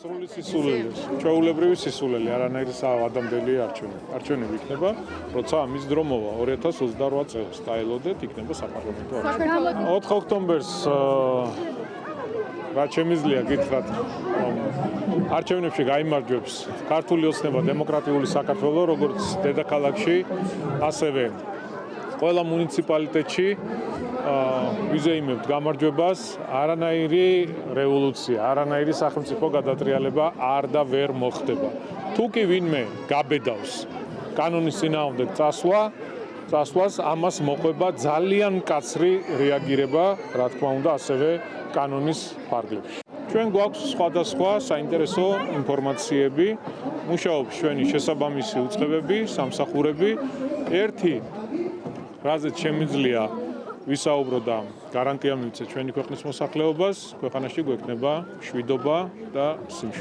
სრული სისულელი, ჩვეულებრივი სისულელი, არანაირი საადამდელი არჩევნები იქნება, როცა ამის დრო მოვა 2028 წელს დაელოდეთ, იქნება საპარლამენტო არჩევნები. 4 ოქტომბერს რაც შემიძლია გითხრათ, არჩევნებში გაიმარჯვებს ქართული ოცნება დემოკრატიული საქართველო, როგორც დედაქალაქში, ასევე ყველა მუნიციპალიტეტში ვიზეიმებთ გამარჯვებას, არანაირი რევოლუცია, არანაირი სახელმწიფო გადატრიალება არ და ვერ მოხდება. თუ კი ვინმე გაბედავს კანონის წინააღმდეგ წასვლას, ამას მოყვება ძალიან მკაცრი რეაგირება, რა თქმა უნდა, ასევე კანონის ფარგლებში. ჩვენ გვაქვს სხვადასხვა საინტერესო ინფორმაციები, მუშაობს ჩვენი შესაბამისი უწყებები, სამსახურები. ერთი, რაზეც შემიძლია ვისაუბრო და გარანტია მივცეთ ჩვენი ქვეყნის მოსახლეობას, ქვეყანაში გვექნება მშვიდობა და სიმშვიდე.